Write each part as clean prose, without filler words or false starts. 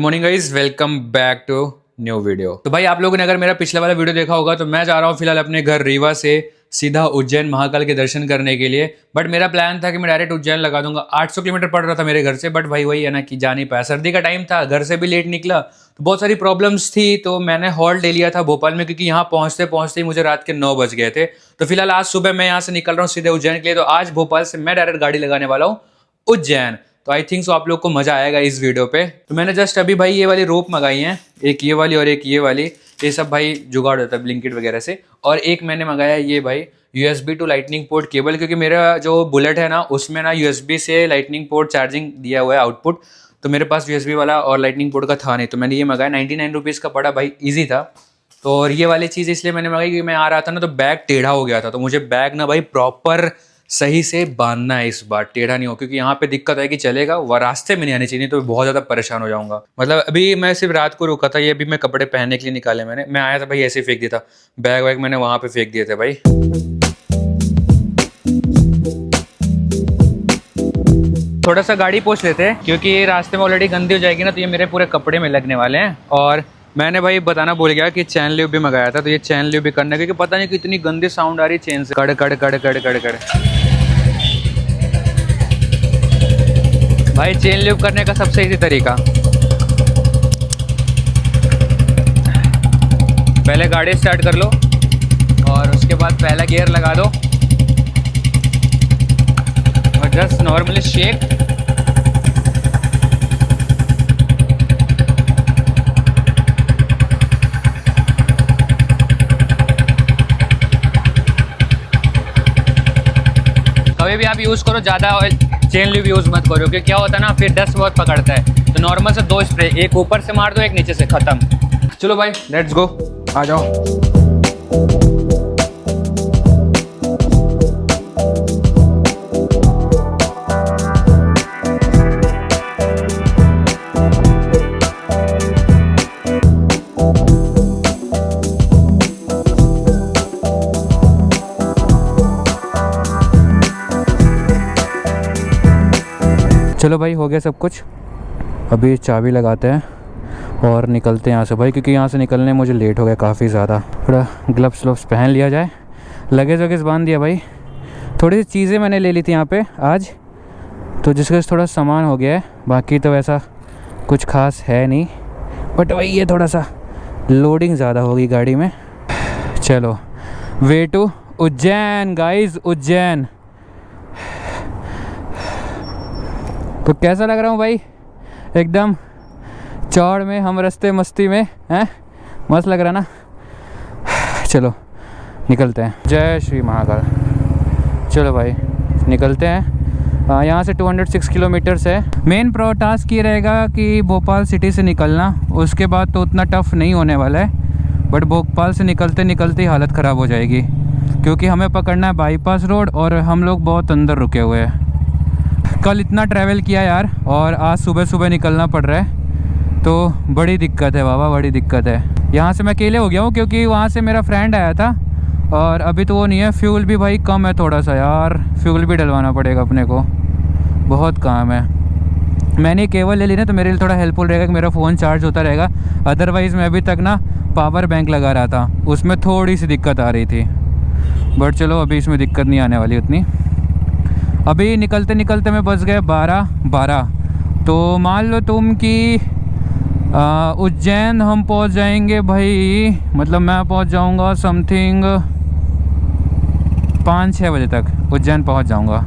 Morning guys, welcome back to new video. तो भाई आप लोगों ने अगर मेरा पिछला वाला वीडियो देखा होगा तो मैं जा रहा हूँ फिलहाल अपने घर रीवा से सीधा उज्जैन महाकाल के दर्शन करने के लिए। बट मेरा प्लान था कि मैं डायरेक्ट उज्जैन लगा दूंगा। 800 किलोमीटर पड़ रहा था मेरे घर से, बट भाई वही है ना कि जा नहीं पाया। सर्दी का टाइम था, घर से भी लेट निकला तो बहुत सारी प्रॉब्लम्स थी, तो मैंने हॉल्ट ले लिया था भोपाल में, क्योंकि यहाँ पहुँचते पहुँचते ही मुझे रात के 9 बज गए थे। तो फिलहाल आज सुबह मैं यहाँ से निकल रहा हूँ सीधे उज्जैन के लिए। तो आज भोपाल से मैं डायरेक्ट गाड़ी लगाने वाला हूँ उज्जैन। तो आई थिंक सो आप लोग को मजा आएगा इस वीडियो पे। तो मैंने जस्ट अभी भाई ये वाली रोप मंगाई है, एक ये वाली और एक ये वाली। ये सब भाई जुगाड़ होता है ब्लिंकिट वगैरह से। और एक मैंने मंगाया ये भाई USB to lightning port cable, क्योंकि मेरा जो बुलेट है ना उसमें ना USB से लाइटनिंग पोर्ट चार्जिंग दिया हुआ है आउटपुट। तो मेरे पास USB वाला और लाइटनिंग पोर्ट का था नहीं, तो मैंने ये मंगाया। 99 रुपीज़ का पड़ा भाई, ईजी था। तो और ये वाली चीज़ इसलिए मैंने मंगाई कि मैं आ रहा था ना तो बैग टेढ़ा हो गया था, तो मुझे बैग ना भाई प्रॉपर सही से बांधना है इस बार, टेढ़ा नहीं हो, क्योंकि यहाँ पे दिक्कत है कि चलेगा वह रास्ते में नहीं आनी चाहिए, तो बहुत ज़्यादा परेशान हो जाऊंगा। मतलब अभी मैं सिर्फ रात को रुका था, ये अभी मैं कपड़े पहनने के लिए निकाले मैंने। मैं आया था भाई ऐसे ही फेंक दिया था बैग वैग, मैंने वहाँ पे फेंक दिए थे भाई। थोड़ा सा गाड़ी पोंछ लेते हैं, क्योंकि रास्ते में ऑलरेडी गंदी हो जाएगी ना, तो ये मेरे पूरे कपड़े में लगने वाले हैं। और मैंने भाई बताना भूल गया कि चैन ल्यूब भी मंगाया था, तो ये चैन ल्यूब भी करना है, क्योंकि पता नहीं कितनी गंदी साउंड आ रही है चेन से, कड़ कड़ कड़ कड़ कड़ कड़। भाई चेन ल्यूब करने का सबसे इजी तरीका, पहले गाड़ी स्टार्ट कर लो और उसके बाद पहला गियर लगा दो और जस्ट नॉर्मली शेक। कभी भी आप यूज़ करो ज़्यादा ऑयल चेन ल्यूब यूज़ मत करो, क्योंकि क्या होता है ना फिर डस्ट बहुत पकड़ता है। तो नॉर्मल से 2 स्प्रे, एक ऊपर से मार दो एक नीचे से, ख़त्म। चलो भाई लेट्स गो, आ जाओ। चलो भाई हो गया सब कुछ, अभी चाबी लगाते हैं और निकलते हैं यहाँ से भाई, क्योंकि यहाँ से निकलने मुझे लेट हो गया काफ़ी ज़्यादा। थोड़ा ग्लव्स व्लव्स पहन लिया जाए, लगेज वगेज बांध दिया भाई। थोड़ी सी चीज़ें मैंने ले ली थी यहाँ पे आज, तो जिसके वजह से थोड़ा सामान हो गया है। बाकी तो वैसा कुछ खास है नहीं, बट वही ये थोड़ा सा लोडिंग ज़्यादा होगी गाड़ी में। चलो way to Ujjain guys, Ujjain. तो कैसा लग रहा हूँ भाई, एकदम चौड़ में हम रस्ते मस्ती में हैं, मस्त लग रहा ना। चलो निकलते हैं, जय श्री महाकाल। चलो भाई निकलते हैं। यहाँ से 206 किलोमीटर्स है। मेन टास्क ये रहेगा कि भोपाल सिटी से निकलना, उसके बाद तो उतना टफ नहीं होने वाला है, बट भोपाल से निकलते निकलते ही हालत ख़राब हो जाएगी, क्योंकि हमें पकड़ना है बाईपास रोड और हम लोग बहुत अंदर रुके हुए हैं। कल इतना ट्रैवल किया यार, और आज सुबह सुबह निकलना पड़ रहा है, तो बड़ी दिक्कत है बाबा, बड़ी दिक्कत है। यहाँ से मैं अकेले हो गया हूँ, क्योंकि वहाँ से मेरा फ्रेंड आया था और अभी तो वो नहीं है। फ्यूल भी भाई कम है थोड़ा सा यार, फ्यूल भी डलवाना पड़ेगा अपने को, बहुत काम है। मैंने केबल ले ली ना, तो मेरे लिए थोड़ा हेल्पफुल रहेगा कि मेरा फ़ोन चार्ज होता रहेगा। अदरवाइज़ मैं अभी तक ना पावर बैंक लगा रहा था, उसमें थोड़ी सी दिक्कत आ रही थी, बट चलो अभी इसमें दिक्कत नहीं आने वाली उतनी। अभी निकलते निकलते मैं बच गए 12। तो मान लो तुम कि उज्जैन हम पहुंच जाएंगे भाई, मतलब मैं पहुंच जाऊंगा समथिंग 5-6 बजे तक उज्जैन पहुंच जाऊंगा।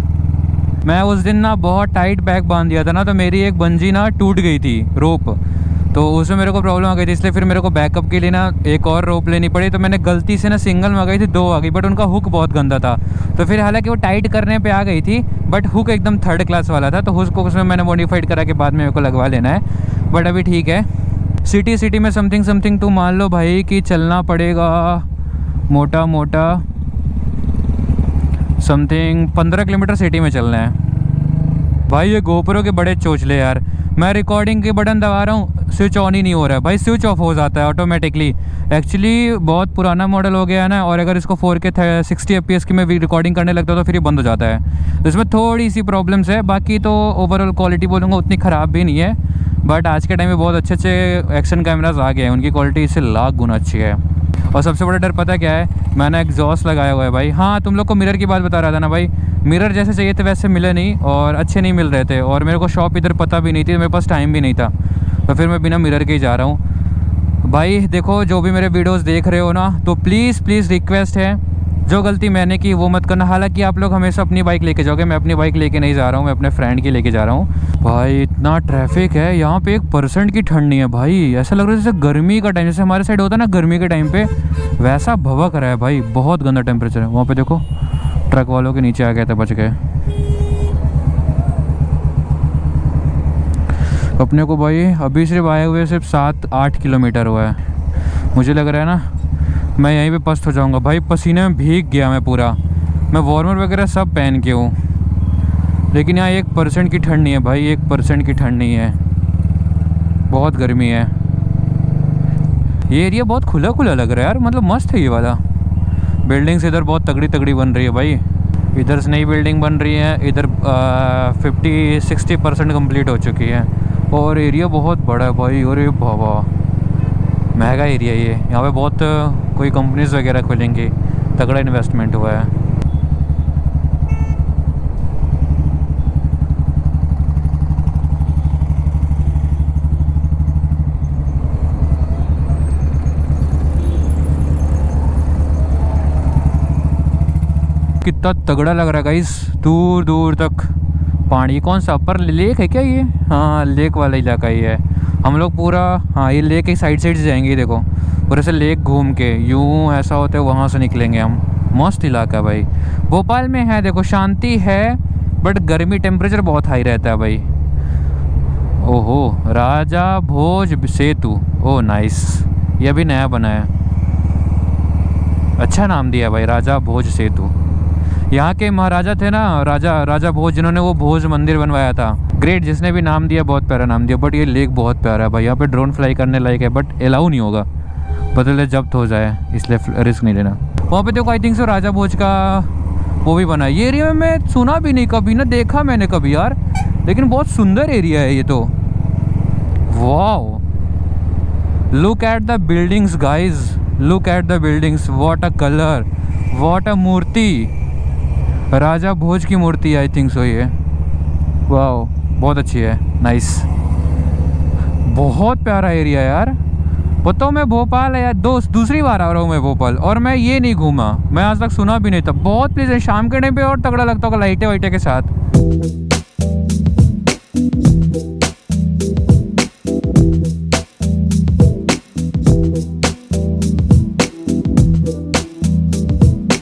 मैं उस दिन ना बहुत टाइट बैग बांध दिया था ना, तो मेरी एक बंजी ना टूट गई थी रोप, तो उसमें मेरे को प्रॉब्लम आ गई थी, इसलिए फिर मेरे को बैकअप के लिए ना एक और रोप लेनी पड़ी। तो मैंने गलती से ना सिंगल मंगाई थी, 2 आ गई, बट उनका हुक बहुत गंदा था। तो फिर हालांकि वो टाइट करने पे आ गई थी, बट हुक एकदम 3rd क्लास वाला था, तो हुक को उसमें मैंने मॉडिफाइड करा के बाद में मेरे को लगवा लेना है, बट अभी ठीक है। सिटी में समथिंग तो मान लो भाई कि चलना पड़ेगा मोटा मोटा समथिंग 15 किलोमीटर सिटी में चलना है भाई। ये गोप्रो के बड़े चोचले यार, मैं रिकॉर्डिंग के बटन दबा रहा हूँ, स्विच ऑन ही नहीं हो रहा है भाई, स्विच ऑफ हो जाता है ऑटोमेटिकली। एक्चुअली बहुत पुराना मॉडल हो गया है ना, और अगर इसको 4K 60 FPS की मैं रिकॉर्डिंग करने लगता हूँ तो फिर ये बंद हो जाता है। तो इसमें थोड़ी सी प्रॉब्लम्स है, बाकी तो ओवरऑल क्वालिटी बोलूँगा उतनी ख़राब भी नहीं है। बट आज के टाइम में बहुत अच्छे अच्छे एक्शन कैमराज आ गए हैं, उनकी क्वालिटी इससे लाख गुना अच्छी है। और सबसे बड़ा डर पता क्या है, मैंने एग्जॉस्ट लगाया हुआ है भाई। हाँ, तुम लोग को मिरर की बात बता रहा था ना भाई, मिरर जैसे चाहिए थे वैसे मिले नहीं और अच्छे नहीं मिल रहे थे, और मेरे को शॉप इधर पता भी नहीं थी, मेरे पास टाइम भी नहीं था, तो फिर मैं बिना मिरर के ही जा रहा हूँ। भाई देखो, जो भी मेरे वीडियोस देख रहे हो ना, तो प्लीज़ रिक्वेस्ट है, जो गलती मैंने की वो मत करना। हालांकि आप लोग हमेशा अपनी बाइक लेके जाओगे, मैं अपनी बाइक लेके नहीं जा रहा हूँ, मैं अपने फ्रेंड की लेके जा रहा हूँ। भाई इतना ट्रैफिक है यहाँ पे, 1% की ठंड नहीं है भाई, ऐसा लग रहा है जैसे गर्मी का टाइम, जैसे हमारे साइड होता है ना गर्मी के टाइम पे, वैसा भवक रहा है भाई, बहुत गंदा टेम्परेचर है। वहाँ पे देखो ट्रक वालों के नीचे आ गए थे, बच गए। अपने को भाई अभी सिर्फ आए हुए सिर्फ 7-8 किलोमीटर हुआ है। मुझे लग रहा है ना मैं यहीं पे पस्त हो जाऊंगा भाई, पसीने में भीग गया मैं पूरा। मैं वार्मर वगैरह सब पहन के हूँ, लेकिन यहाँ 1% की ठंड नहीं है भाई, 1% की ठंड नहीं है, बहुत गर्मी है। ये एरिया बहुत खुला खुला लग रहा है यार, मतलब मस्त है ये वाला। बिल्डिंग्स इधर बहुत तगड़ी तगड़ी बन रही है भाई, इधर से नई बिल्डिंग बन रही है, इधर 50-60% कम्प्लीट हो चुकी है, और एरिया बहुत बड़ा है भाई। अरे बाबा, महंगा एरिया ये, यहाँ पे बहुत कोई कंपनीज वगैरह खुलेंगी, तगड़ा इन्वेस्टमेंट हुआ है। कितना तगड़ा लग रहा है गाइस, दूर दूर तक पानी। कौन सा पर लेक है क्या ये? हाँ, लेक वाला इलाका ही है। हम लोग पूरा, हाँ ये लेक के साइड से जाएंगे, देखो पूरे से लेक घूम के यूँ ऐसा होता है, वहाँ से निकलेंगे हम। मस्त इलाका है भाई, भोपाल में है देखो, शांति है, बट गर्मी टेम्परेचर बहुत हाई रहता है भाई। ओहो, राजा भोज सेतु, ओह नाइस, ये अभी नया बना है, अच्छा नाम दिया भाई, राजा भोज सेतु। यहाँ के महाराजा थे ना, राजा भोज, जिन्होंने वो भोज मंदिर बनवाया था, ग्रेट, जिसने भी नाम दिया बहुत प्यारा नाम दिया। बट ये लेक बहुत प्यारा है भाई, यहाँ पे ड्रोन फ्लाई करने लायक है, बट अलाउ नहीं होगा, बदले जब्त हो जाए, इसलिए रिस्क नहीं लेना। वहाँ पे देखो आई थिंक सो राजा भोज का वो भी बना है। ये एरिया में मैं सुना भी नहीं कभी, ना देखा मैंने कभी यार, लेकिन बहुत सुंदर एरिया है ये तो। Wow, look at the buildings guys, look at the buildings, what a colour, what a मूर्ति, राजा भोज की मूर्ति आई थिंक सो ये। वाओ, बहुत अच्छी है, नाइस, बहुत प्यारा एरिया यार। बताओ, मैं भोपाल है यार, दूसरी बार आ रहा हूँ मैं भोपाल, और मैं ये नहीं घूमा, मैं आज तक सुना भी नहीं था। बहुत प्लीज, शाम के टाइम पे और तगड़ा लगता होगा लाइटें वाइटें के साथ।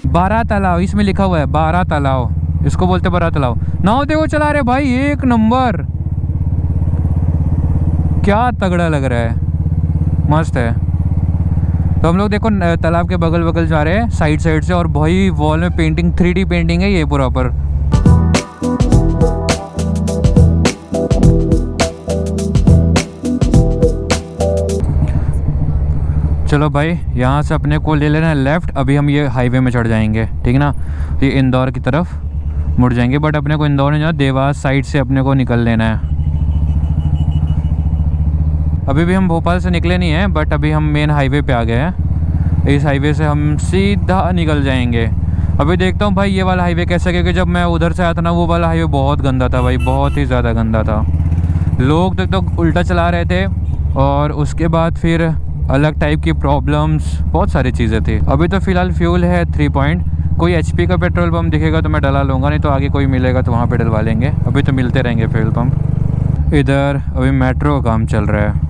बारह तालाब, इसमें लिखा हुआ है 12 तालाब, इसको बोलते 12 तालाब। नाव देखो चला रहे भाई, एक नंबर, क्या तगड़ा लग रहा है, मस्त है। तो हम लोग देखो तालाब के बगल बगल जा रहे हैं साइड से, और भाई वॉल में पेंटिंग, 3D पेंटिंग है ये पूरा पर। चलो भाई, यहाँ से अपने को ले लेना है लेफ़्ट, अभी हम ये हाईवे में चढ़ जाएंगे, ठीक है ना, ये इंदौर की तरफ मुड़ जाएंगे, बट अपने को इंदौर नहीं जाना, देवास साइड से अपने को निकल लेना है। अभी भी हम भोपाल से निकले नहीं हैं, बट अभी हम मेन हाईवे पे आ गए हैं, इस हाईवे से हम सीधा निकल जाएंगे। अभी देखता हूँ भाई ये वाला हाईवे कैसा, क्योंकि जब मैं उधर से आया था ना, वो वाला हाईवे बहुत गंदा था भाई, बहुत ही ज़्यादा गंदा था, लोग तो उल्टा चला रहे थे, और उसके बाद फिर अलग टाइप की प्रॉब्लम्स, बहुत सारी चीज़ें थी। अभी तो फ़िलहाल फ्यूल है 3 पॉइंट, कोई HP का पेट्रोल पम्प दिखेगा तो मैं डला लूँगा, नहीं तो आगे कोई मिलेगा तो वहाँ पे डलवा लेंगे। अभी तो मिलते रहेंगे फ्यूल पम्प। इधर अभी मेट्रो का काम चल रहा है।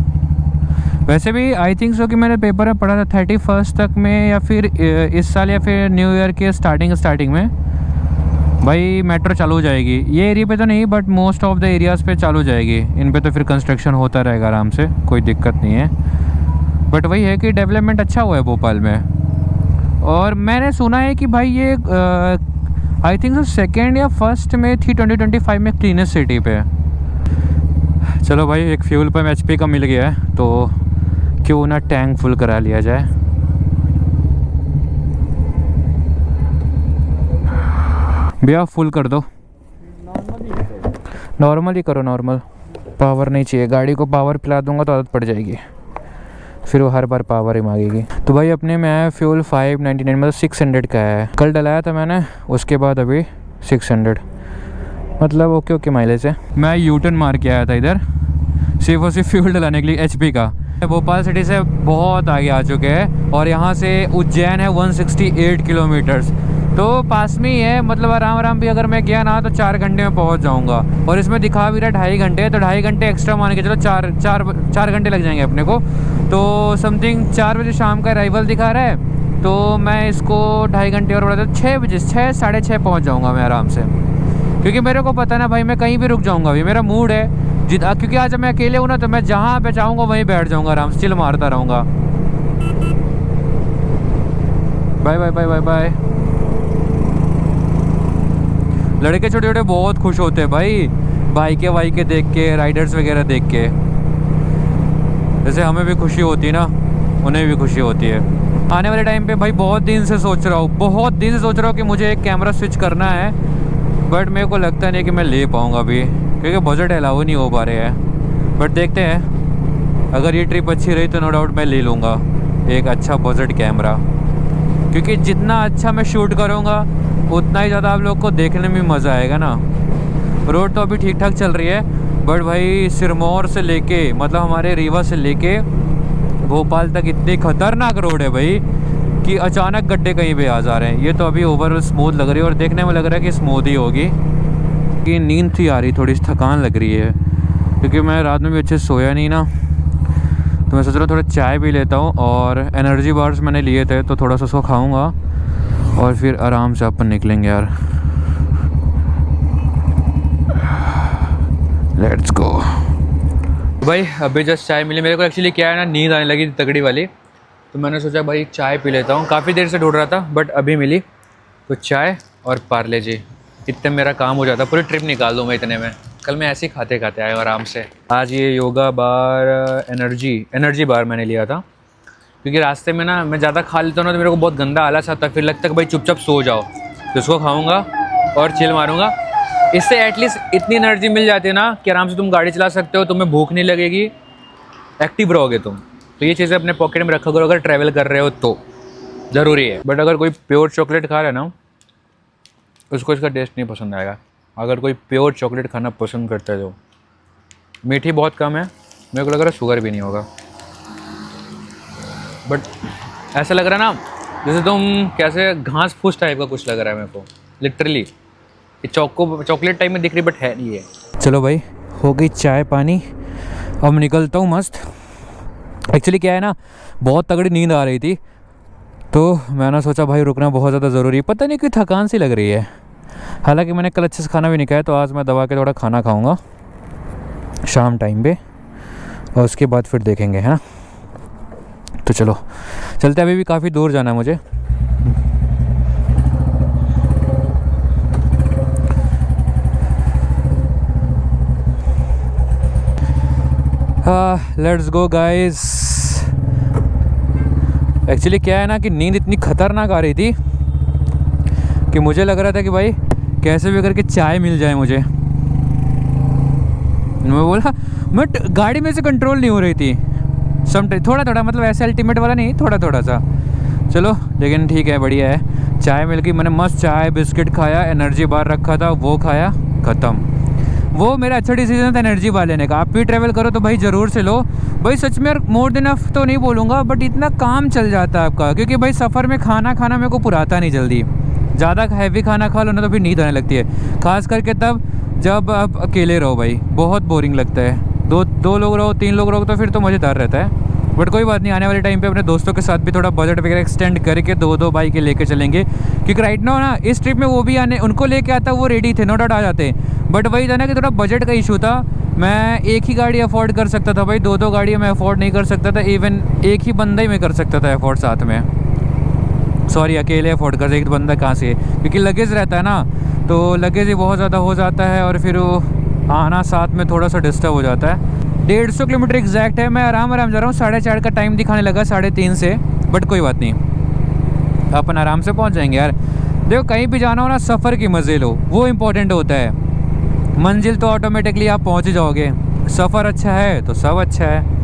वैसे भी आई थिंक सो कि मैंने पेपर में पढ़ा था 31 तक में, या फिर इस साल, या फिर न्यू ईयर के स्टार्टिंग में भाई मेट्रो चालू हो जाएगी। ये एरिया पे तो नहीं, but most of the areas पे चालू हो जाएगी। इन पे तो फिर कंस्ट्रक्शन होता रहेगा आराम से, कोई दिक्कत नहीं है। बट वही है कि डेवलपमेंट अच्छा हुआ है भोपाल में। और मैंने सुना है कि भाई ये आई थिंक सो 2nd या 1st में थी 2025 में क्लीनेस्ट सिटी पे। चलो भाई, एक फ्यूल पंप HP का मिल गया है, तो क्यों ना टैंक फुल करा लिया जाए। भैया फुल कर दो, नॉर्मल ही करो, नॉर्मल। पावर नहीं चाहिए, गाड़ी को पावर पिला दूंगा तो आदत पड़ जाएगी, फिर वो हर बार पावर ही मांगेगी। तो भाई अपने में आया फ्यूल 599, मतलब 600 का है। कल डलाया था मैंने, उसके बाद अभी 600, मतलब ओके माइलेज है। मैं यू टर्न मार के आया था इधर सिर्फ और सिर्फ फ्यूल डलाने के लिए HP का। भोपाल सिटी से बहुत आगे आ चुके हैं और यहाँ से उज्जैन है 168 किलोमीटर्स, तो पास में ही है। मतलब आराम भी अगर मैं गया ना तो 4 घंटे में पहुँच जाऊँगा। और इसमें दिखा भी रहा 2.5 घंटे, तो 2.5 घंटे एक्स्ट्रा मान के चलो 4 घंटे लग जाएंगे अपने को। तो समथिंग 4 बजे शाम का अराइवल दिखा रहा है, तो मैं इसको 2.5 घंटे और बढ़ा, 6 बजे 6 साढ़े 6 पहुँच जाऊँगा मैं आराम से। क्योंकि मेरे को पता ना भाई, मैं कहीं भी रुक जाऊँगा अभी, मेरा मूड है क्योंकि आज मैं अकेले हूँ ना, तो मैं जहाँ पे चाहूँगा वहीं बैठ जाऊँगा, आराम से चिल मारता रहूँगा। Bye bye bye bye bye. लड़के छोटे छोटे बहुत खुश होते हैं भाई, बाइकें देख के, राइडर्स वगैरह देख के। जैसे हमें भी खुशी होती है ना, उन्हें भी खुशी होती है। आने वाले टाइम पे भाई बहुत दिन से सोच रहा हूँ कि मुझे एक कैमरा स्विच करना है, बट मेरे को लगता नहीं कि मैं ले पाऊँगा अभी, क्योंकि बजट अलाउ नहीं हो पा रहे हैं। बट देखते हैं, अगर ये ट्रिप अच्छी रही तो नो डाउट मैं ले लूँगा एक अच्छा बजट कैमरा, क्योंकि जितना अच्छा मैं शूट करूँगा उतना ही ज़्यादा आप लोग को देखने में मज़ा आएगा ना। रोड तो अभी ठीक ठाक चल रही है, बट भाई सिरमौर से लेके, मतलब हमारे रीवा से लेके भोपाल तक इतनी खतरनाक रोड है भाई कि अचानक गड्ढे कहीं पे आ जा रहे हैं। ये तो अभी ओवरऑल स्मूथ लग रही है और देखने में लग रहा है कि स्मूथ ही होगी। कि नींद थी आ रही, थोड़ी थकान लग रही है, क्योंकि मैं रात में भी अच्छे से सोया नहीं ना, तो मैं सोच रहा हूँ थोड़ा चाय पी लेता हूँ। और एनर्जी बार्स मैंने लिए थे तो थोड़ा सा उसको खाऊँगा और फिर आराम से अपन निकलेंगे यार। लेट्स गो भाई। अभी जस्ट चाय मिली मेरे को। एक्चुअली क्या है ना, नींद आने लगी तगड़ी वाली, तो मैंने सोचा भाई चाय पी लेता हूँ। काफ़ी देर से ढूंढ रहा था बट अभी मिली, तो चाय और पार्ले जी, इतने मेरा काम हो जाता, पूरी ट्रिप निकाल दूँ मैं इतने में। कल मैं ऐसे ही खाते खाते आया आराम से। आज ये योगा बार एनर्जी बार मैंने लिया था, क्योंकि रास्ते में ना मैं ज़्यादा खा लेता हूँ ना तो मेरे को बहुत गंदा आलस आता है, फिर लगता है कि भाई चुपचाप सो जाओ। तो इसको खाऊँगा और चिल मारूँगा। इससे एटलीस्ट इतनी एनर्जी मिल जाती है ना कि आराम से तुम गाड़ी चला सकते हो, तुम्हें भूख नहीं लगेगी, एक्टिव रहोगे तुम। तो ये चीज़ें अपने पॉकेट में रखा करो अगर ट्रैवल कर रहे हो तो, ज़रूरी है। बट अगर कोई प्योर चॉकलेट खा रहा है ना, उसको इसका टेस्ट नहीं पसंद आएगा। अगर कोई प्योर चॉकलेट खाना पसंद करता है तो, मीठी बहुत कम है, मेरे को लग रहा है शुगर भी नहीं होगा। बट ऐसा लग रहा है ना जैसे तुम कैसे घास फूस टाइप का कुछ लग रहा है मेरे को, लिटरली। चॉकलेट टाइप में दिख रही बट है नहीं है। चलो भाई, हो गई चाय पानी, अब निकलता हूँ मस्त। एक्चुअली क्या है ना, बहुत तगड़ी नींद आ रही थी, तो मैंने सोचा भाई रुकना बहुत ज़्यादा ज़रूरी है। पता नहीं क्यों थकान सी लग रही है। हालांकि मैंने कल अच्छे से खाना भी नहीं खाया, तो आज मैं दबा के थोड़ा खाना खाऊंगा शाम टाइम पे, और उसके बाद फिर देखेंगे, है ना। तो चलो चलते, अभी भी काफ़ी दूर जाना है मुझे। Let's go guys. एक्चुअली क्या है ना कि नींद इतनी खतरनाक आ रही थी कि मुझे लग रहा था कि भाई कैसे भी करके चाय मिल जाए मुझे। मैं बोला, बट गाड़ी में से कंट्रोल नहीं हो रही थी थोड़ा थोड़ा, मतलब ऐसे अल्टीमेट वाला नहीं, थोड़ा थोड़ा सा। चलो लेकिन ठीक है, बढ़िया है। चाय मिल गई, मैंने मस्त चाय बिस्किट खाया, एनर्जी बार रखा था वो खाया, ख़त्म। वो मेरा अच्छा डिसीजन था एनर्जी बार लेने का। आप भी ट्रैवल करो तो भाई ज़रूर से लो भाई, सच में। मोर देन अफ तो नहीं बोलूँगा, बट इतना काम चल जाता है आपका, क्योंकि भाई सफ़र में खाना मेरे को पुराता नहीं जल्दी। ज़्यादा हैवी खाना खा लो ना तो फिर नींद आने लगती है, खास करके तब जब आप अकेले रहो भाई, बहुत बोरिंग लगता है। दो लोग रहो, 3 लोग रहो तो फिर तो मज़ेदार रहता है। बट कोई बात नहीं, आने वाले टाइम पे अपने दोस्तों के साथ भी थोड़ा बजट वगैरह एक्सटेंड करके 2-2 बाइकें लेके चलेंगे, क्योंकि राइट नाउ ना इस ट्रिप में वो भी उनको लेके आता, वो रेडी थे, नो डाउट आ जाते। बट वही था ना कि थोड़ा बजट का इशू था। मैं एक ही गाड़ी अफोर्ड कर सकता था भाई, 2-2 गाड़ियाँ मैं अफोर्ड नहीं कर सकता था। इवन एक ही बंदा ही मैं कर सकता था अफोर्ड साथ में, सॉरी अकेले अफोर्ड कर, एक बंदा कहाँ से, क्योंकि लगेज रहता है ना, तो लगेज ही बहुत ज़्यादा हो जाता है और फिर वो आना साथ में थोड़ा सा डिस्टर्ब हो जाता है। 150 किलोमीटर एग्जैक्ट है। मैं आराम जा रहा हूँ, 4:30 का टाइम दिखाने लगा 3:30 से, बट कोई बात नहीं, अपन आराम से पहुँच जाएंगे यार। देखो कहीं भी जाना हो ना, सफ़र की मज़े लो, वो इम्पोर्टेंट होता है। मंजिल तो ऑटोमेटिकली आप पहुँच ही जाओगे, सफ़र अच्छा है तो सब अच्छा है।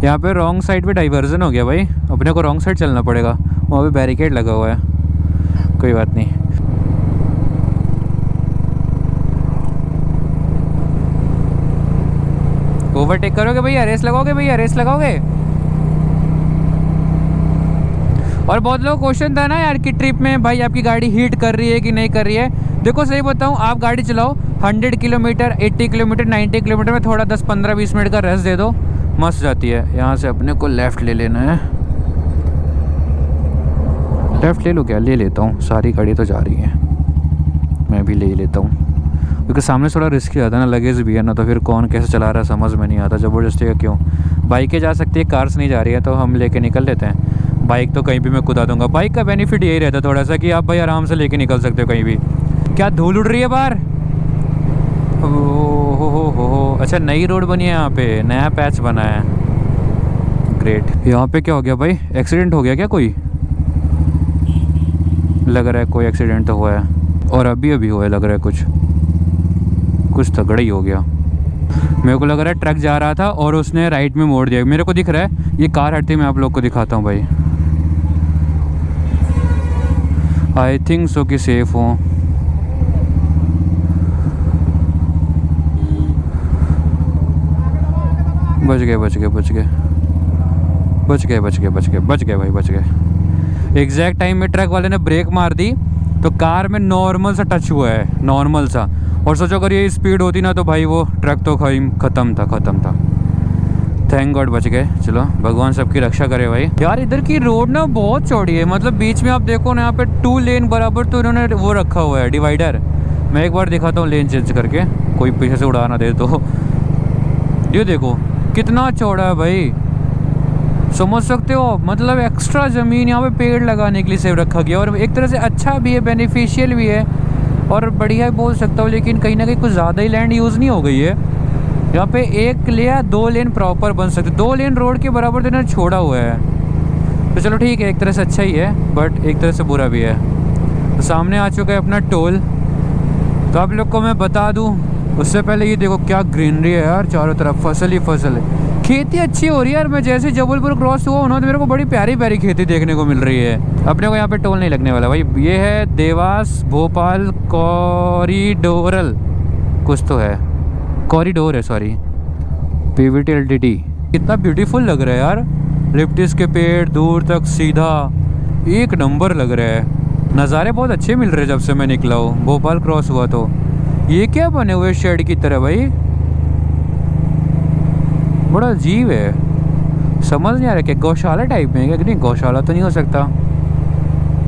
यहाँ पे रॉन्ग साइड पे डाइवर्जन हो गया भाई, अपने को रॉन्ग साइड चलना पड़ेगा, वहाँ पे बैरिकेड लगा हुआ है। कोई बात नहीं। ओवरटेक करोगे भैया, रेस लगाओगे भैया, रेस लगाओगे। और बहुत लोग क्वेश्चन था ना यार कि ट्रिप में भाई आपकी गाड़ी हीट कर रही है कि नहीं कर रही है। देखो सही बताऊं, आप गाड़ी चलाओ 100 किलोमीटर, 80 किलोमीटर, 90 किलोमीटर में थोड़ा 10-15-20 मिनट का रेस्ट दे दो, मस्त जाती है। यहाँ से अपने को लेफ़्ट ले लेना है। लेफ़्ट ले लो क्या? ले लेता हूँ, सारी गाड़ी तो जा रही है, मैं भी ले ही लेता हूँ, क्योंकि सामने थोड़ा रिस्की आता है ना, लगेज भी है ना, तो फिर कौन कैसे चला रहा है समझ में नहीं आता, ज़बरदस्ती का क्यों। बाइकें जा सकती है, कार्स नहीं जा रही है, तो हम लेके निकल लेते हैं। बाइक तो कहीं भी मैं कुदा दूंगा। बाइक का बेनिफिट यही रहता है थोड़ा सा कि आप भाई आराम से लेके निकल सकते हो कहीं भी। क्या धूल उड़ रही है बाहर? हो। अच्छा, नई रोड बनी है यहाँ पे, नया पैच बना है, ग्रेट। यहाँ पे क्या हो गया भाई? एक्सीडेंट हो गया क्या कोई? लग रहा है कोई एक्सीडेंट तो हुआ है, और अभी हुआ है लग रहा है, कुछ तगड़ा ही हो गया। मेरे को लग रहा है ट्रक जा रहा था और उसने राइट में मोड़ दिया, मेरे को दिख रहा है। ये कार हटती, मैं आप लोग को दिखाता हूँ भाई। आई थिंक सो कि सेफ हो। बच गए भाई, बच गए। एग्जैक्ट टाइम में ट्रक वाले ने ब्रेक मार दी तो कार में नॉर्मल सा टच हुआ है, नॉर्मल सा। और सोचो अगर ये स्पीड होती ना तो भाई वो ट्रक तो ख़त्म था। थैंक गॉड बच गए। चलो भगवान सबकी रक्षा करे भाई। यार इधर की रोड ना बहुत चौड़ी है, मतलब बीच में आप देखो ना, यहाँ पे 2 लेन बराबर तो इन्होंने वो रखा हुआ है, डिवाइडर। मैं एक बार दिखाता हूँ लेन चेंज करके, कोई पीछे से उड़ा ना दे तो। ये देखो कितना चौड़ा है भाई, समझ सकते हो। मतलब एक्स्ट्रा ज़मीन यहाँ पे पेड़ लगाने के लिए सेव रखा गया, और एक तरह से अच्छा भी है, बेनिफिशियल भी है और बढ़िया बोल सकता हूँ। लेकिन कहीं ना कहीं कुछ ज़्यादा ही लैंड यूज़ नहीं हो गई है यहाँ पे। 1 या 2 लेन प्रॉपर बन सकते, 2 लेन रोड के बराबर तो इन्होंने छोड़ा हुआ है। तो चलो ठीक है, एक तरह से अच्छा ही है बट एक तरह से बुरा भी है। तो सामने आ चुका है अपना टोल। तो आप लोग को मैं बता दूँ उससे पहले, ये देखो क्या ग्रीनरी है यार, चारों तरफ फसल ही फसल है। खेती अच्छी हो रही है यार। मैं जैसे जबलपुर क्रॉस हुआ ना तो मेरे को बड़ी प्यारी प्यारी खेती देखने को मिल रही है। अपने को यहाँ पे टोल नहीं लगने वाला भाई। ये है देवास भोपाल कॉरिडोरल, कुछ तो है, कॉरिडोर है सॉरी, PVT LTD। कितना ब्यूटीफुल लग रहा है यार, लिप्टिस के पेड़ दूर तक सीधा, एक नंबर लग रहा है। नज़ारे बहुत अच्छे मिल रहे हैं जब से मैं निकला हूँ, भोपाल क्रॉस हुआ तो। ये क्या बने हुए शेड की तरह भाई, बड़ा अजीब है, समझ नहीं आ रहा क्या गौशाला टाइप में है क्या? नहीं गौशाला तो नहीं हो सकता,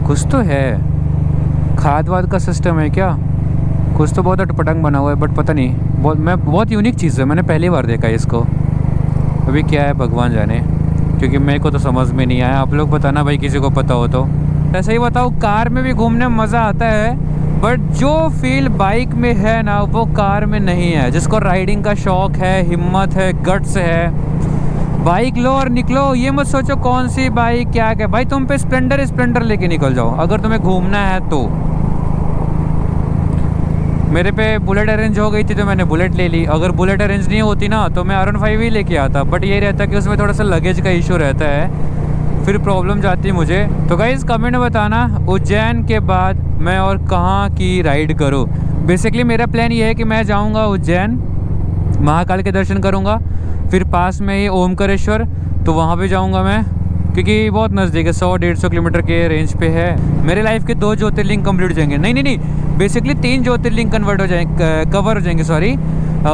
कुछ तो है, खाद वाद का सिस्टम है क्या? कुछ तो बहुत अटपटंग बना हुआ है बट पता नहीं, बहुत यूनिक चीज़ है, मैंने पहली बार देखा है इसको। अभी क्या है भगवान जाने, क्योंकि मेरे को तो समझ में नहीं आया। आप लोग बताना भाई किसी को पता हो तो। ऐसा ही बताओ, कार में भी घूमने में मज़ा आता है बट जो फील बाइक में है ना वो कार में नहीं है। जिसको राइडिंग का शौक़ है, हिम्मत है, गट्स है, बाइक लो और निकलो। ये मत सोचो कौन सी बाइक क्या है भाई, तुम पे स्प्लेंडर लेके निकल जाओ अगर तुम्हें घूमना है तो। मेरे पे बुलेट अरेंज हो गई थी तो मैंने बुलेट ले ली। अगर बुलेट अरेंज नहीं होती ना तो मैं R15 ही लेके आता, बट ये रहता कि उसमें थोड़ा सा लगेज का इशू रहता है, फिर प्रॉब्लम जाती है मुझे। तो गाइस कमेंट में बताना उज्जैन के बाद मैं और कहाँ की राइड करूँ। बेसिकली मेरा प्लान ये है कि मैं जाऊँगा उज्जैन, महाकाल के दर्शन करूँगा, फिर पास में ही ओमकारेश्वर, तो वहाँ पे जाऊँगा मैं, क्योंकि बहुत नज़दीक है, 100-150 किलोमीटर के रेंज पे है। मेरे लाइफ के 2 ज्योतिर्लिंग कंप्लीट हो जाएंगे, नहीं बेसिकली 3 ज्योतिर्लिंग कवर हो जाएंगे सॉरी।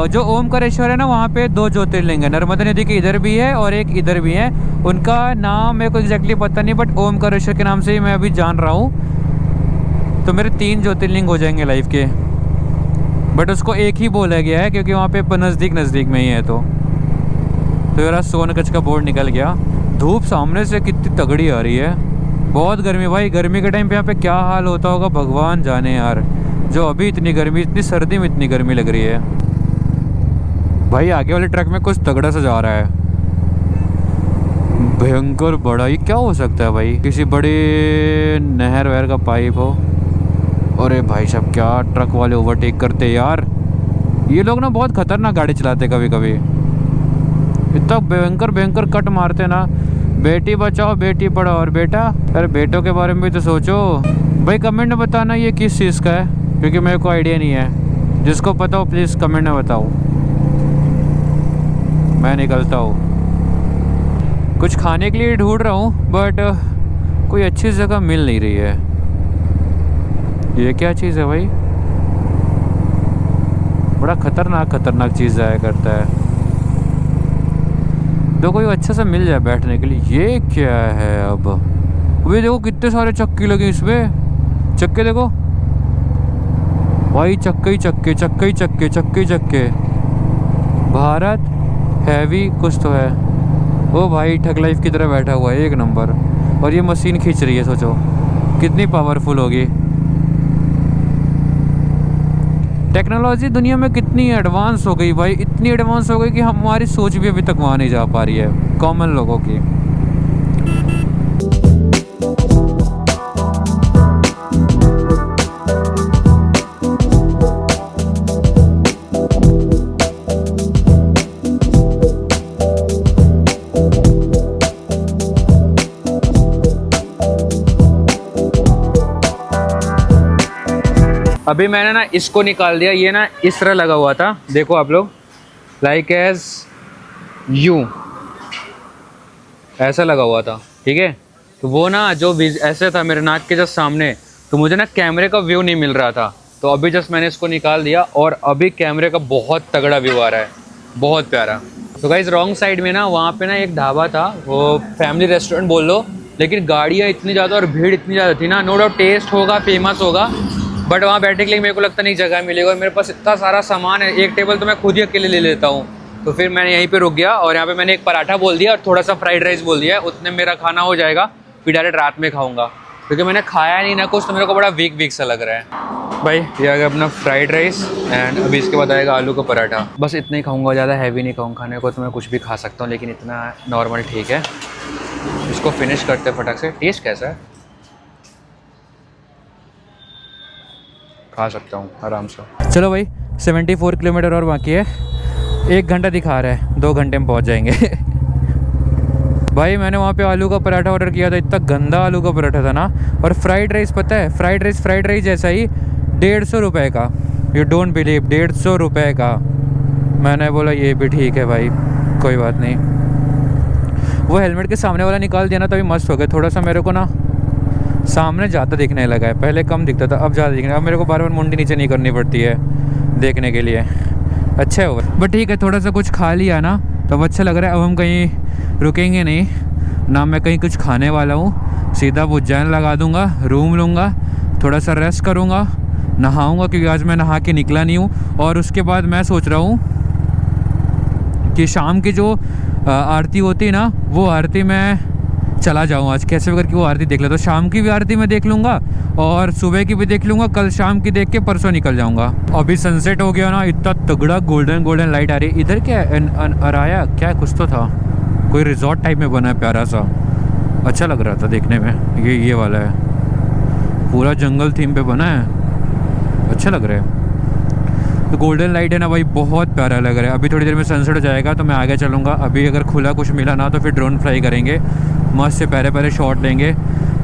जो ओमकारेश्वर है ना वहाँ पे 2 ज्योतिर्लिंग है, नर्मदा नदी के इधर भी है और एक इधर भी है। उनका नाम मेरे को एग्जैक्टली पता नहीं बट ओमकारेश्वर के नाम से ही मैं अभी जान रहा हूँ। तो मेरे 3 ज्योतिर्लिंग हो जाएंगे लाइफ के, बट उसको एक ही बोला गया है क्योंकि वहाँ पे नज़दीक में ही है। तो मेरा सोनकच का बोर्ड निकल गया। धूप सामने से कितनी तगड़ी आ रही है, बहुत गर्मी भाई। गर्मी के टाइम पे यहाँ पे क्या हाल होता होगा भगवान जाने यार। जो अभी इतनी गर्मी, इतनी सर्दी में इतनी गर्मी लग रही है भाई। आगे वाले ट्रक में कुछ तगड़ा सा जा रहा है, भयंकर बड़ा। ये क्या हो सकता है भाई, किसी बड़े नहर वहर का पाइप हो। अरे भाई साहब क्या ट्रक वाले ओवरटेक करते यार, ये लोग ना बहुत खतरनाक गाड़ी चलाते कभी कभी, इतना भयंकर भयंकर कट मारते ना। बेटी बचाओ बेटी पढ़ाओ। और बेटा, अरे बेटों के बारे में भी तो सोचो भाई। कमेंट में बताना ये किस चीज़ का है, क्योंकि मेरे को आइडिया नहीं है। जिसको पता हो प्लीज़ कमेंट में बताओ, मैं निकलता हूँ। कुछ खाने के लिए ढूंढ रहा हूँ बट कोई अच्छी जगह मिल नहीं रही है। ये क्या चीज़ है भाई? बड़ा खतरनाक खतरनाक चीज़ आया करता है। तो कोई अच्छा सा मिल जाए बैठने के लिए। ये क्या है अब? अभी देखो कितने सारे चक्के लगे इसमें। चक्के देखो भाई, चक्के ही चक्के, चक्के ही चक्के, चक्के ही चक्के। भारत हैवी कुछ तो है। ओ भाई ठग लाइफ की तरह बैठा हुआ है, एक नंबर। और ये मशीन खींच रही है, सोचो कितनी पावरफुल होगी। टेक्नोलॉजी दुनिया में कितनी एडवांस हो गई भाई, इतनी एडवांस हो गई कि हमारी सोच भी अभी तक वहाँ नहीं जा पा रही है कॉमन लोगों की। अभी मैंने ना इसको निकाल दिया। ये ना इस तरह लगा हुआ था, देखो आप लोग, लाइक एज यू ऐसा लगा हुआ था, ठीक है। तो वो ना जो ऐसे था मेरे नाक के जस्ट सामने, तो मुझे ना कैमरे का व्यू नहीं मिल रहा था। तो अभी जस्ट मैंने इसको निकाल दिया और अभी कैमरे का बहुत तगड़ा व्यू आ रहा है, बहुत प्यारा। तो गाइस रॉन्ग साइड में ना वहाँ पे ना एक ढाबा था, वो फैमिली रेस्टोरेंट बोल लो, लेकिन गाड़ियाँ इतनी ज़्यादा और भीड़ इतनी ज़्यादा थी ना। नो डाउट टेस्ट होगा, फेमस होगा, बट वहाँ बैठने के लिए मेरे को लगता नहीं जगह मिलेगा। और मेरे पास इतना सारा सामान है, एक टेबल तो मैं खुद ही अकेले ले लेता हूँ। तो फिर मैंने यहीं पे रुक गया और यहाँ पे मैंने एक पराठा बोल दिया और थोड़ा सा फ्राइड राइस बोल दिया। उतने मेरा खाना हो जाएगा, फिर डायरेक्ट रात में खाऊंगा, क्योंकि मैंने खाया नहीं ना कुछ, तो मेरे को बड़ा वीक वीक सा लग रहा है। भाई ये आ गया अपना फ्राइड राइस एंड अभी इसके बाद आएगा आलू का पराठा। बस इतना ही खाऊंगा, ज़्यादा हैवी नहीं खाऊंगा। खाने को तो मैं कुछ भी खा सकता हूँ, लेकिन इतना नॉर्मल ठीक है। इसको फिनिश करते हैं फटाक से। टेस्ट कैसा है? खा सकता हूँ आराम से। चलो भाई 74 किलोमीटर और बाकी है, 1 घंटा दिखा रहा है, 2 घंटे में पहुँच जाएंगे। भाई मैंने वहाँ पे आलू का पराठा ऑर्डर किया था, इतना गंदा आलू का पराठा था ना। और फ्राइड राइस, पता है फ्राइड राइस जैसा ही 150 रुपये का। यू डोंट बिलीव, 150 रुपये का। मैंने बोला ये भी ठीक है भाई, कोई बात नहीं। वो हेलमेट के सामने वाला निकाल दिया ना, तभी मस्त हो गया। थोड़ा सा मेरे को ना सामने ज़्यादा दिखने लगा है, पहले कम दिखता था, अब ज़्यादा दिखने। अब मेरे को बार बार मुंडी नीचे नहीं करनी पड़ती है देखने के लिए। अच्छा होगा, बट ठीक है, थोड़ा सा कुछ खा लिया ना तो अब अच्छा लग रहा है। अब हम कहीं रुकेंगे नहीं ना, मैं कहीं कुछ खाने वाला हूँ। सीधा उज्जैन लगा दूँगा, रूम लूँगा, थोड़ा सा रेस्ट करूँगा, नहाऊँगा, क्योंकि आज मैं नहा के निकला नहीं हूँ। और उसके बाद मैं सोच रहा हूँ कि शाम की जो आरती होती है ना, वो आरती मैं चला जाऊँ आज कैसे भी करके, वो आरती देख लेता। तो शाम की भी आरती मैं देख लूँगा और सुबह की भी देख लूँगा। कल शाम की देख के परसों निकल जाऊँगा। अभी सनसेट हो गया ना, इतना तगड़ा गोल्डन लाइट आ रही है। इधर क्या है, अराया क्या कुछ तो था, कोई रिजॉर्ट टाइप में बना है प्यारा सा, अच्छा लग रहा था देखने में। ये वाला है, पूरा जंगल थीम पे बना है, अच्छा लग रहा है। तो गोल्डन लाइट है ना भाई, बहुत प्यारा लग रहा है। अभी थोड़ी देर में सनसेट हो जाएगा तो मैं आगे चलूँगा। अभी अगर खुला कुछ मिला ना तो फिर ड्रोन फ्लाई करेंगे, मस्त से पहले शॉट लेंगे।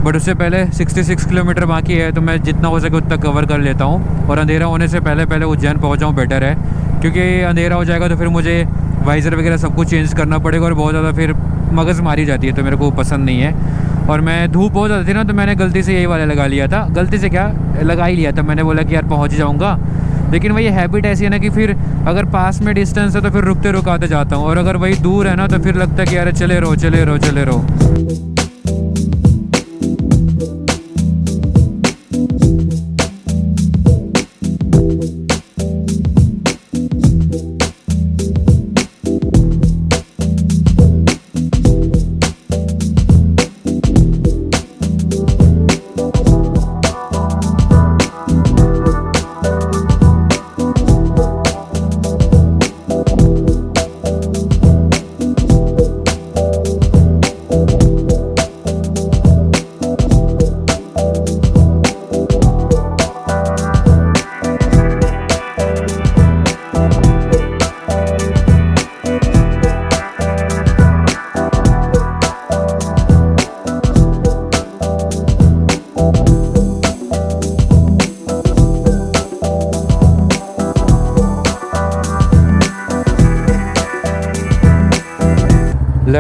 बट उससे पहले 66 किलोमीटर बाकी है, तो मैं जितना हो सके उतना कवर कर लेता हूँ। और अंधेरा होने से पहले उज्जैन पहुँच जाऊँ बेटर है, क्योंकि अंधेरा हो जाएगा तो फिर मुझे वाइज़र वगैरह सब कुछ चेंज करना पड़ेगा और बहुत ज़्यादा फिर मगज़ मारी जाती है, तो मेरे को पसंद नहीं है। और मैं धूप बहुत ज़्यादा थी ना, तो मैंने गलती से यही वाला लगा लिया था। गलती से क्या, लगा ही लिया था। मैंने बोला कि यार पहुँच जाऊँगा, लेकिन वही हैबिट ऐसी है ना कि फिर अगर पास में डिस्टेंस है तो फिर रुकते रुकाते जाता हूँ, और अगर वही दूर है ना तो फिर लगता है कि यार चले रहो।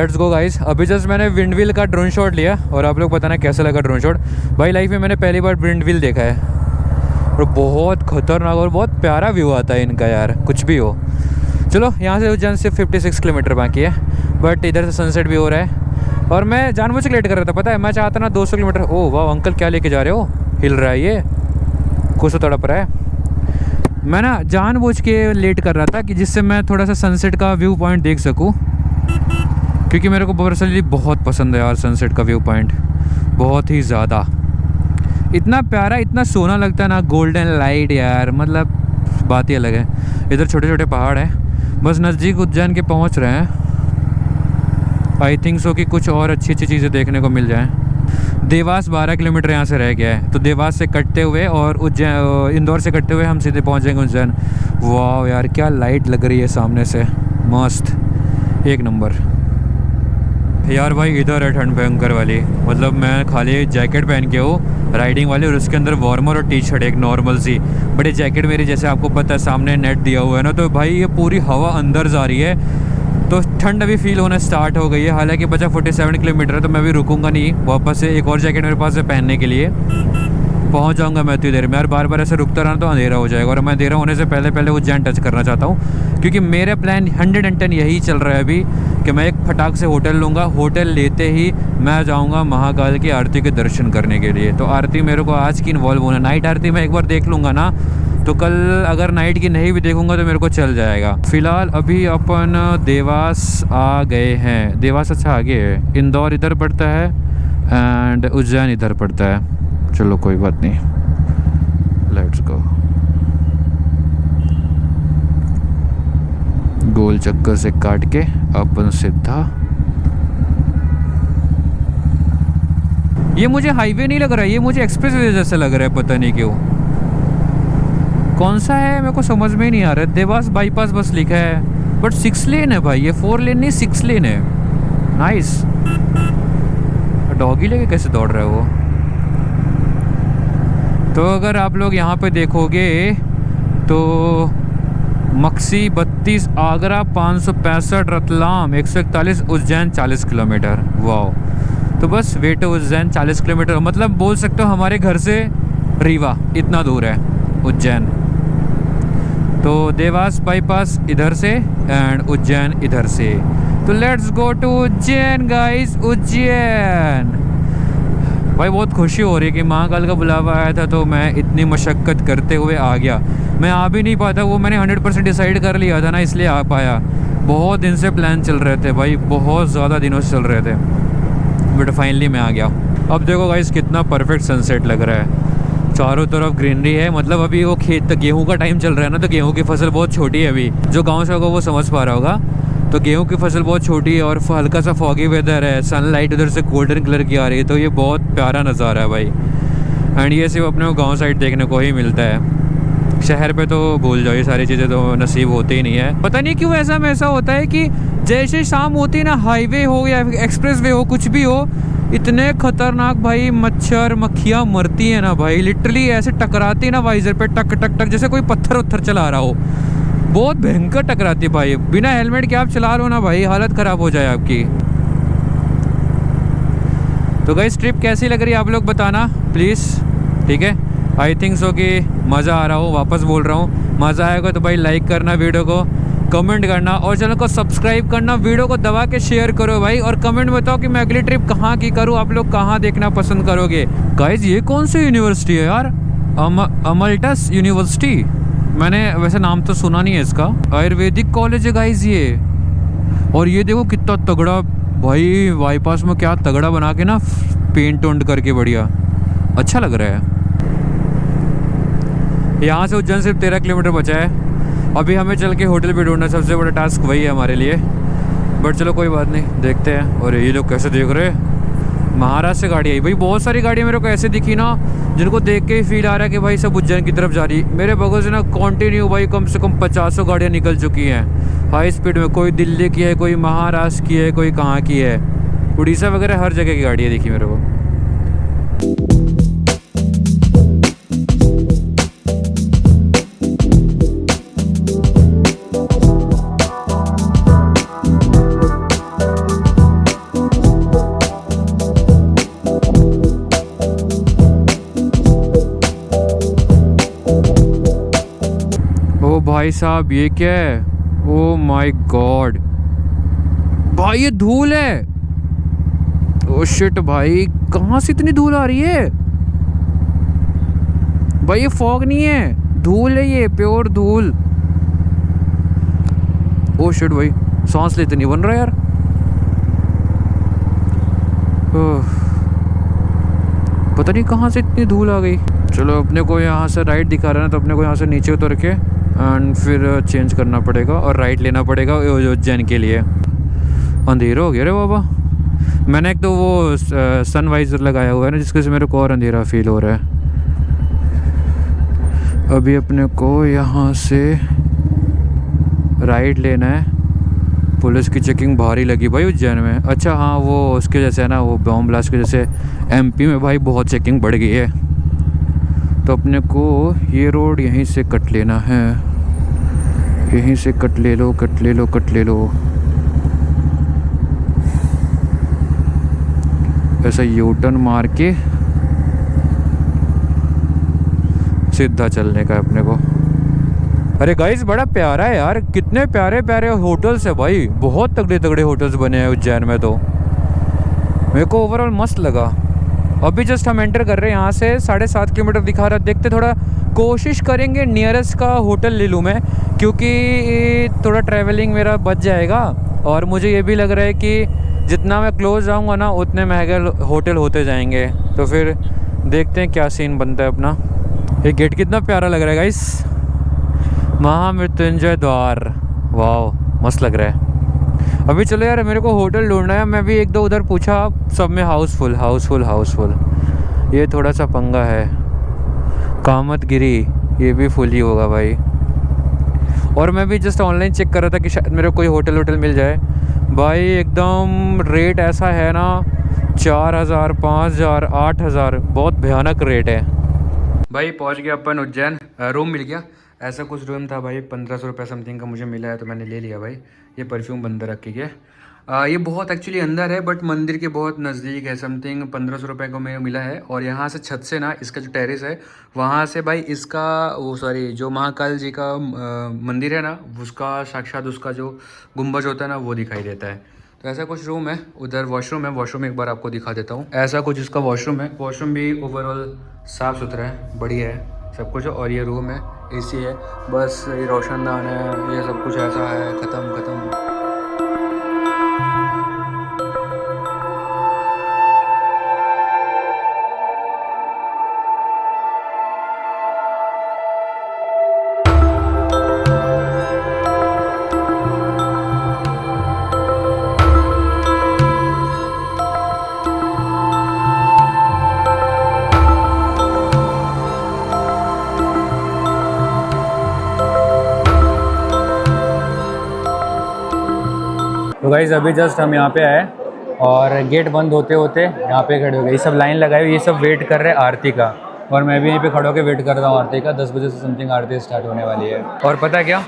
Let's go guys. अभी जस्ट मैंने विंडविल का ड्रोन शॉट लिया और आप लोग बताना कैसा लगा ड्रोन शॉट। भाई लाइफ में मैंने पहली बार विंडविल देखा है और बहुत खतरनाक और बहुत प्यारा व्यू आता है इनका यार, कुछ भी हो। चलो यहाँ से उज्जैन सिर्फ 56 किलोमीटर बाकी है, बट इधर से सनसेट भी हो रहा है और मैं जानबूझ के लेट कर रहा था, पता है मैं चाहता ना 200 किलोमीटर। ओह वाह अंकल क्या लेके जा रहे हो, हिल रहा है ये, कुछ तो तड़प रहा है। मैं ना जानबूझ के लेट कर रहा था कि जिससे मैं थोड़ा सा सनसेट का व्यू पॉइंट देख सकूं, क्योंकि मेरे को पर्सनली बहुत पसंद है यार सनसेट का व्यू पॉइंट, बहुत ही ज़्यादा। इतना प्यारा, इतना सोना लगता है ना, गोल्डन लाइट यार, मतलब बात ही अलग है। इधर छोटे छोटे पहाड़ हैं, बस नज़दीक उज्जैन के पहुंच रहे हैं। आई थिंक सो कि कुछ और अच्छी अच्छी चीज़ें देखने को मिल जाएं। देवास 12 किलोमीटर यहाँ से रह गया है, तो देवास से कटते हुए और उज्जैन, इंदौर से कटते हुए हम सीधे पहुँच जाएंगे उज्जैन। वाह यार क्या लाइट लग रही है सामने से, मस्त एक नंबर यार। भाई इधर है ठंड भयंकर वाली, मतलब मैं खाली जैकेट पहन के हूँ राइडिंग वाली और उसके अंदर वार्मर और टी शर्ट एक नॉर्मल सी। बट ये जैकेट मेरी, जैसे आपको पता है सामने नेट दिया हुआ है ना, तो भाई ये पूरी हवा अंदर जा रही है, तो ठंड अभी फील होना स्टार्ट हो गई है। हालांकि बचा 47 किलोमीटर है, तो मैं अभी रुकूंगा नहीं, वापस से एक और जैकेट मेरे पास है पहनने के लिए। पहुंच जाऊंगा मैं इतनी देर में यार, बार बार ऐसे रुकता रहना तो अंधेरा हो जाएगा, और मैं अंधेरा होने से पहले पहले उज्जैन टच करना चाहता हूँ, क्योंकि मेरा प्लान 110 यही चल रहा है अभी कि मैं एक फटाक से होटल लूँगा। होटल लेते ही मैं जाऊँगा महाकाल की आरती के दर्शन करने के लिए। तो आरती मेरे को आज की इन्वॉल्व होना, नाइट आरती मैं एक बार देख लूँगा ना, तो कल अगर नाइट की नहीं भी देखूँगा तो मेरे को चल जाएगा। फ़िलहाल अभी अपन देवास आ गए हैं। देवास अच्छा आगे है, इंदौर इधर पड़ता है एंड उज्जैन इधर पड़ता है। चलो कोई बात नहीं, लेट्स गो। गोल चक्कर से काट के अपन सीधा, ये मुझे हाईवे नहीं लग रहा है, ये मुझे एक्सप्रेस वे जैसा लग रहा है, पता नहीं क्यों। कौन सा है मेरे को समझ में ही नहीं आ रहा है। देवास बाईपास बस लिखा है, बट 6 लेन है भाई, ये 4 लेन नहीं 6 लेन है। नाइस। डॉगी लेके कैसे दौड़ रहा है वो। तो अगर आप लोग यहाँ पे देखोगे तो मक्सी 32, आगरा 565, रतलाम 141, उज्जैन 40 किलोमीटर। वाह। तो बस वे टू उज्जैन 40 किलोमीटर, मतलब बोल सकते हो हमारे घर से रीवा इतना दूर है उज्जैन। तो देवास बाईपास इधर से एंड उज्जैन इधर से। तो let's go to Ujjain guys, Ujjain. भाई बहुत खुशी हो रही है कि महाकाल का बुलावा आया था, तो मैं इतनी मशक्क़त करते हुए आ गया। मैं आ भी नहीं पाता, वो मैंने 100% डिसाइड कर लिया था ना, इसलिए आ पाया। बहुत दिन से प्लान चल रहे थे भाई, बहुत ज़्यादा दिनों से चल रहे थे, बट फाइनली मैं आ गया। अब देखो गाइस कितना परफेक्ट सनसेट लग रहा है, चारों तरफ ग्रीनरी है। मतलब अभी वो खेत गेहूँ का टाइम चल रहा है ना, तो गेहूँ की फसल बहुत छोटी है अभी, जो गाँव से होगा वो समझ पा रहा होगा। तो गेहूं की फसल बहुत छोटी है और हल्का सा फॉगी वेदर है, सनलाइट उधर से गोल्डन कलर की आ रही है, तो ये बहुत प्यारा नज़ारा है भाई। एंड ये सिर्फ अपने को गांव साइड देखने को ही मिलता है, शहर पे तो भूल जाओ, ये सारी चीज़ें तो नसीब होती ही नहीं है। पता नहीं क्यों ऐसा होता है कि जैसे शाम होती है ना, हाईवे हो या एक्सप्रेस वे हो, कुछ भी हो, इतने खतरनाक भाई मच्छर मक्खियाँ मरती हैं ना भाई, लिटरली ऐसे टकराती ना वाइजर पे, टक टक टक, जैसे कोई पत्थर उत्थर चला रहा हो। बहुत भयंकर टकराती भाई, बिना हेलमेट के आप चला लो ना भाई, हालत ख़राब हो जाए आपकी। तो गाइस ट्रिप कैसी लग रही है आप लोग बताना प्लीज़, ठीक है। आई थिंक सो कि मज़ा आ रहा हो, वापस बोल रहा हूँ, मज़ा आएगा तो भाई लाइक करना वीडियो को, कमेंट करना और चैनल को सब्सक्राइब करना, वीडियो को दबा के शेयर करो भाई, और कमेंट में बताओ कि मैं अगली ट्रिप कहाँ की करूँ, आप लोग कहाँ देखना पसंद करोगे। गाइस ये कौन सी यूनिवर्सिटी है यार, अमल्टस यूनिवर्सिटी, मैंने वैसे नाम तो सुना नहीं है इसका। आयुर्वेदिक कॉलेज है गाइस ये, और ये देखो कितना तगड़ा भाई, बाईपास में क्या तगड़ा बना के ना, पेंट वेंट करके बढ़िया, अच्छा लग रहा है। यहाँ से उज्जैन सिर्फ 13 किलोमीटर बचा है। अभी हमें चल के होटल भी ढूंढना, सबसे बड़ा टास्क वही है हमारे लिए, बट चलो कोई बात नहीं, देखते हैं। और ये लोग कैसे देख रहे हैं, महाराष्ट्र से गाड़ी आई भाई, बहुत सारी गाड़ियाँ मेरे को ऐसे दिखी ना, जिनको देख के ही फील आ रहा है कि भाई सब उज्जैन की तरफ जा रही। मेरे बगल से ना कंटिन्यू भाई कम से कम 50 गाड़ियाँ निकल चुकी हैं हाई स्पीड में, कोई दिल्ली की है, कोई महाराष्ट्र की है, कोई कहाँ की है, उड़ीसा वगैरह हर जगह की गाड़ियाँ दिखी मेरे को। भाई साहब ये क्या है? ओ माय गॉड भाई, ये धूल है। ओ शिट भाई, कहाँ से इतनी धूल आ रही है भाई? ये फॉग नहीं है, धूल है, ये प्योर धूल। ओ शिट भाई, सांस लेते नहीं बन रहा यार। पता नहीं कहाँ से इतनी धूल आ गई। चलो, अपने को यहाँ से राइट दिखा रहा है ना, तो अपने को यहाँ से नीचे उतर के एंड फिर चेंज करना पड़ेगा और राइट लेना पड़ेगा उज्जैन के लिए। अंधेरा हो गया रे बाबा। मैंने एक तो वो सनवाइजर लगाया हुआ है ना, जिसके से मेरे को और अंधेरा फील हो रहा है। अभी अपने को यहाँ से राइट लेना है। पुलिस की चेकिंग भारी लगी भाई उज्जैन में। अच्छा हाँ, वो उसके जैसे है ना, वो बॉम्ब ब्लास्ट के जैसे एमपी में भाई बहुत चेकिंग बढ़ गई है। तो अपने को ये रोड यहीं से कट लेना है, यहीं से कट ले लो, कट ले लो, कट ले लो। ऐसा यू टर्न मार के सीधा चलने का अपने को। अरे गाइस, बड़ा प्यारा है यार, कितने प्यारे प्यारे होटल्स है भाई, बहुत तगड़े तगड़े होटल्स बने हैं उज्जैन में। तो मेरे को ओवरऑल मस्त लगा। अभी जस्ट हम एंटर कर रहे हैं यहाँ से, 7.5 किलोमीटर दिखा रहा। देखते, थोड़ा कोशिश करेंगे नियरेस्ट का होटल ले लूँ मैं, क्योंकि थोड़ा ट्रैवलिंग मेरा बच जाएगा। और मुझे ये भी लग रहा है कि जितना मैं क्लोज जाऊँगा ना, उतने महंगे होटल होते जाएंगे। तो फिर देखते हैं क्या सीन बनता है अपना। ये गेट कितना प्यारा लग रहा है गाइस, महामृत्युंजय द्वार। वाह, मस्त लग रहा है। अभी चलो यार, मेरे को होटल ढूंढना है। मैं भी एक दो उधर पूछा, सब में हाउसफुल हाउसफुल हाउसफुल। ये थोड़ा सा पंगा है। कामतगिरी, ये भी फुल ही होगा भाई। और मैं भी जस्ट ऑनलाइन चेक कर रहा था कि शायद मेरे को कोई होटल मिल जाए। भाई एकदम रेट ऐसा है ना, 4,000, 5,000, 8,000, बहुत भयानक रेट है भाई। पहुंच गया अपन उज्जैन। रूम मिल गया। ऐसा कुछ रूम था भाई, 1,500 रुपये समथिंग का मुझे मिला है, तो मैंने ले लिया भाई। ये परफ्यूम अंदर रख के। ये बहुत एक्चुअली अंदर है, बट मंदिर के बहुत नज़दीक है। समथिंग 1,500 रुपये को मेरे मिला है। और यहाँ से छत से ना, इसका जो टेरेस है वहाँ से भाई, इसका वो सॉरी जो महाकाल जी का मंदिर है ना, उसका साक्षात उसका जो गुम्बज होता है ना, वो दिखाई देता है। तो ऐसा कुछ रूम है। उधर वॉशरूम है, वॉशरूम एक बार आपको दिखा देता हूँ। ऐसा कुछ इसका वॉशरूम है। वॉशरूम भी ओवरऑल साफ़ सुथरा है, बढ़िया है सब कुछ। और ये रूम है, एसी है, बस ये रोशनदान है, ये सब कुछ ऐसा है, ख़त्म। तो गाइज़, अभी जस्ट हम यहाँ पे आए और गेट बंद होते होते यहाँ पे खड़े हो गए। ये सब लाइन लगाए हुए, ये सब वेट कर रहे हैं आरती का। और मैं भी यहीं पे खड़ा होकर वेट कर रहा हूँ आरती का। 10 बजे से समथिंग आरती स्टार्ट होने वाली है। और पता क्या,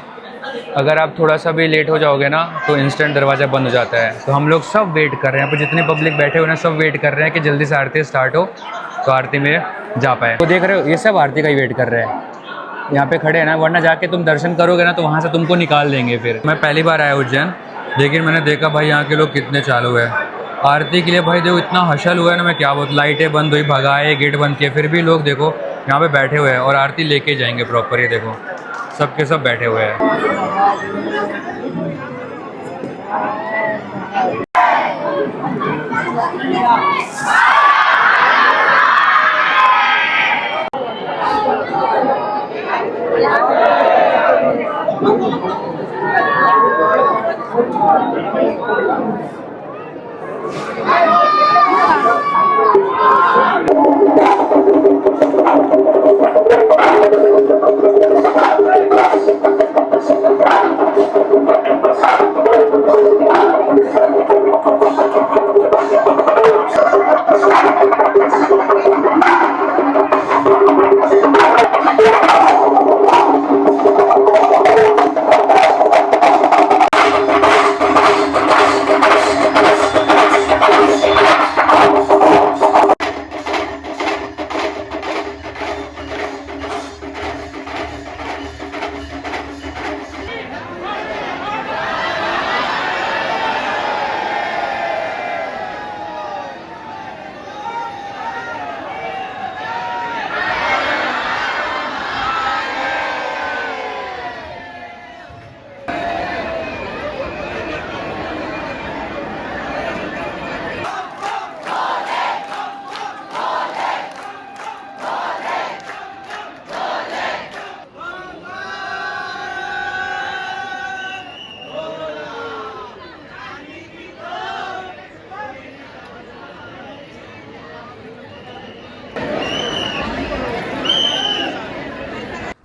अगर आप थोड़ा सा भी लेट हो जाओगे ना, तो इंस्टेंट दरवाज़ा बंद हो जाता है। तो हम लोग सब वेट कर रहे हैं, यहाँ पर जितने पब्लिक बैठे हुए हैं सब वेट कर रहे हैं कि जल्दी से आरती स्टार्ट हो, तो आरती में जा पाए। तो देख रहे हो, ये सब आरती का ही वेट कर रहे हैं, यहाँ पे खड़े हैं ना। वरना जाके तुम दर्शन करोगे ना, तो वहाँ से तुमको निकाल देंगे। फिर मैं पहली बार आया उज्जैन, लेकिन मैंने देखा भाई यहाँ के लोग कितने चालू है आरती के लिए। भाई देखो, इतना हशल हुआ है ना, मैं क्या बोलूं। लाइटें बंद हुई, भगाए, गेट बंद किए, फिर भी लोग देखो यहाँ पे बैठे हुए हैं और आरती लेके जाएंगे प्रॉपर। ये देखो, सब के सब बैठे हुए हैं।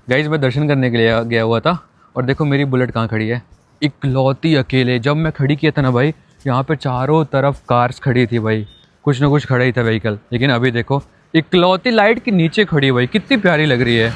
गाइस मैं दर्शन करने के लिए गया हुआ था और देखो मेरी बुलेट कहाँ खड़ी है, इकलौती अकेले। जब मैं खड़ी किया था ना भाई, यहाँ पे चारों तरफ कार्स खड़ी थी भाई, कुछ ना कुछ खड़ा ही था व्हीकल, लेकिन अभी देखो इकलौती लाइट के नीचे खड़ी है भाई, कितनी प्यारी लग रही है।